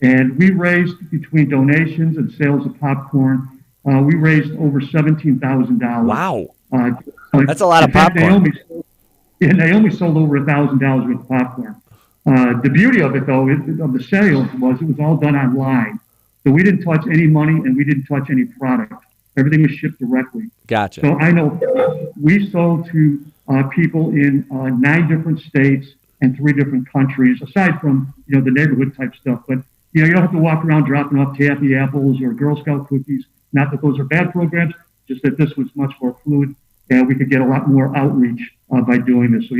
and we raised, between donations and sales of popcorn, we raised over $17,000. Wow. That's a lot of popcorn. Naomi sold over $1,000 worth of popcorn. The beauty of it, though, of the sales was it was all done online. So we didn't touch any money and we didn't touch any product. Everything was shipped directly. Gotcha. So I know we sold to people in 9 different states and 3 different countries, aside from, the neighborhood type stuff. But, you don't have to walk around dropping off taffy apples or Girl Scout cookies. Not that those are bad programs, just that this was much more fluid and we could get a lot more outreach by doing this. So,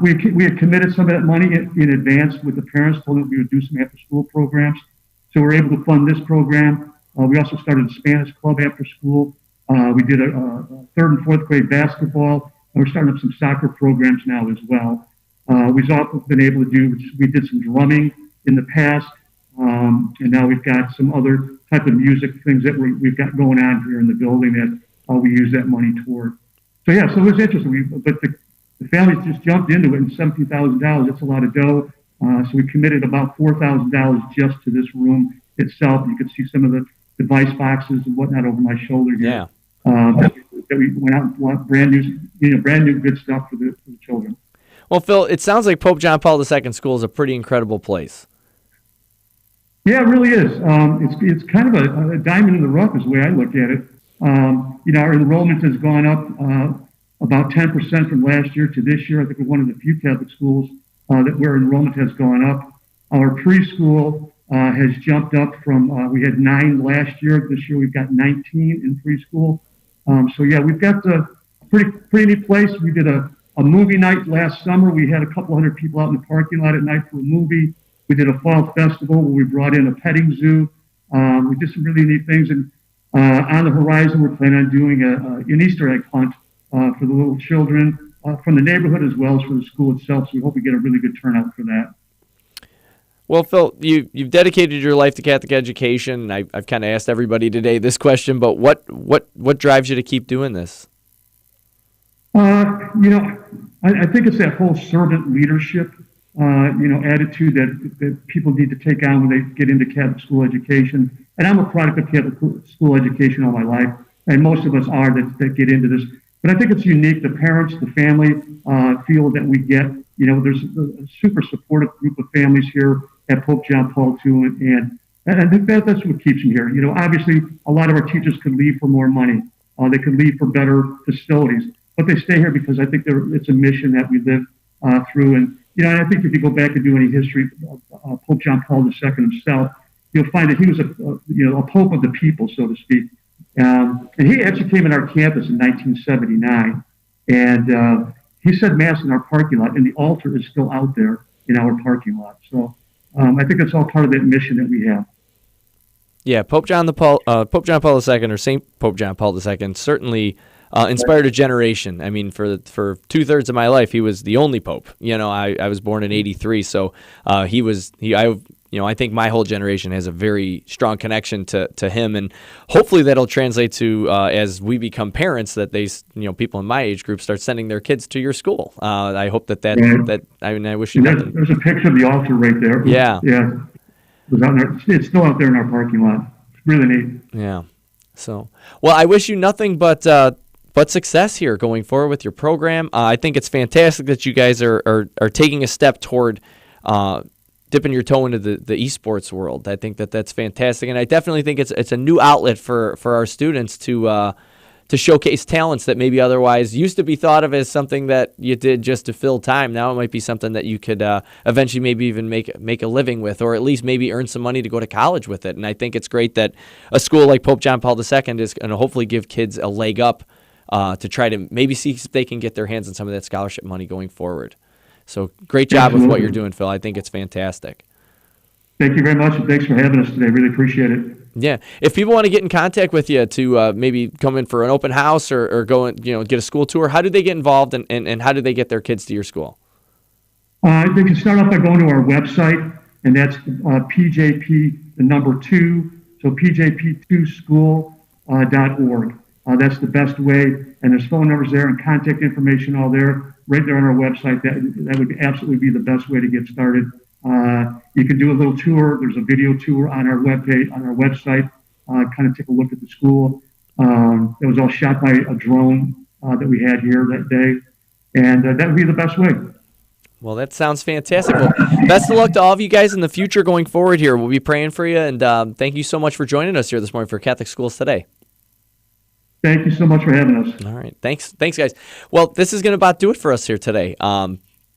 we had committed some of that money in advance with the parents, told them we would do some after-school programs. So we're able to fund this program. We also started a Spanish club after school. We did a 3rd and 4th grade basketball. And we're starting up some soccer programs now as well. We've also been able to we did some drumming in the past. And now we've got some other type of music things that we've got going on here in the building that we use that money toward. So yeah, so it was interesting. But the family just jumped into it, and $17,000, that's a lot of dough. So we committed about $4,000 just to this room itself. You could see some of the device boxes and whatnot over my shoulder here. Yeah. That we went out and bought brand new good stuff for the children. Well, Phil, it sounds like Pope John Paul II School is a pretty incredible place. Yeah, it really is. It's kind of a diamond in the rough is the way I look at it. Our enrollment has gone up about 10% from last year to this year. I think we're one of the few Catholic schools where enrollment has gone up. Our preschool has jumped up from, we had 9 last year. This year we've got 19 in preschool. So yeah, we've got a pretty neat place. We did a movie night last summer. We had a couple hundred people out in the parking lot at night for a movie. We did a fall festival where we brought in a petting zoo. We did some really neat things. And on the horizon, we're planning on doing an Easter egg hunt for the little children from the neighborhood as well as for the school itself. So we hope we get a really good turnout for that. Well, Phil, you've dedicated your life to Catholic education. I've kind of asked everybody today this question, but what drives you to keep doing this? I think it's that whole servant leadership, attitude that people need to take on when they get into Catholic school education. And I'm a product of Catholic school education all my life, and most of us are that get into this. But I think it's unique. The parents, the family feel that we get, there's a super supportive group of families here at Pope John Paul II, and I think that's what keeps them here. Obviously, a lot of our teachers could leave for more money. They could leave for better facilities, but they stay here because I think it's a mission that we live through. And I think if you go back and do any history of Pope John Paul II himself, you'll find that he was a pope of the people, so to speak. And he actually came in our campus in 1979, and he said Mass in our parking lot, and the altar is still out there in our parking lot. So I think it's all part of that mission that we have. Yeah, Pope John Paul II, or Saint Pope John Paul II, certainly inspired a generation. I mean, for 2/3 of my life, he was the only pope. I was born in '83, so I think my whole generation has a very strong connection to him, and hopefully that'll translate to as we become parents that people in my age group start sending their kids to your school. I hope that I wish you nothing. There's a picture of the altar right there. Yeah. It was out there. It's still out there in our parking lot. It's really neat. Yeah. So, well, I wish you nothing but success here going forward with your program. I think it's fantastic that you guys are taking a step toward dipping your toe into the esports world. I think that's fantastic, and I definitely think it's a new outlet for our students to showcase talents that maybe otherwise used to be thought of as something that you did just to fill time. Now it might be something that you could eventually maybe even make a living with, or at least maybe earn some money to go to college with it. And I think it's great that a school like Pope John Paul II is going to hopefully give kids a leg up to try to maybe see if they can get their hands on some of that scholarship money going forward. So great job with what you're doing, Phil. I think it's fantastic. Thank you very much, and thanks for having us today. Really appreciate it. Yeah. If people want to get in contact with you to maybe come in for an open house or go and get a school tour, how do they get involved, and how do they get their kids to your school? They can start off by going to our website, and that's PJP, the number 2, so pjp2school.org. That's the best way, and there's phone numbers there and contact information all there, right there on our website. That would absolutely be the best way to get started. You can do a little tour. There's a video tour on our webpage, on our website. Kind of take a look at the school. It was all shot by a drone that we had here that day, and that would be the best way. Well, that sounds fantastic. Well, best of luck to all of you guys in the future going forward here. We'll be praying for you, and thank you so much for joining us here this morning for Catholic Schools Today. Thank you so much for having us. All right. Thanks, guys. Well, this is going to about do it for us here today.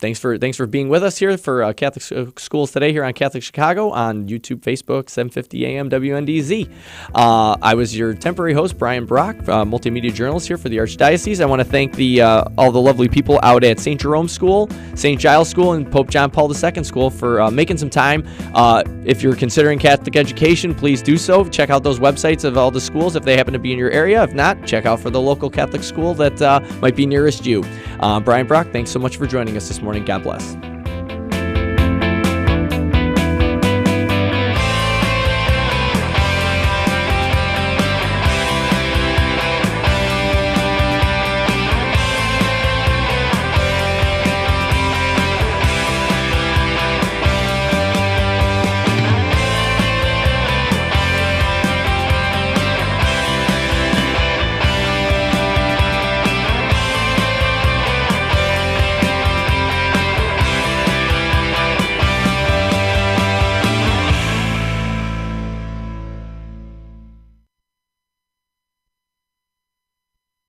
Thanks for being with us here for Catholic Schools Today here on Catholic Chicago on YouTube, Facebook, 750 AM WNDZ. I was your temporary host, Brian Brock, multimedia journalist here for the Archdiocese. I want to thank all the lovely people out at St. Jerome School, St. Giles School, and Pope John Paul II School for making some time. If you're considering Catholic education, please do so. Check out those websites of all the schools if they happen to be in your area. If not, check out for the local Catholic school that might be nearest you. Brian Brock, thanks so much for joining us this morning. God bless.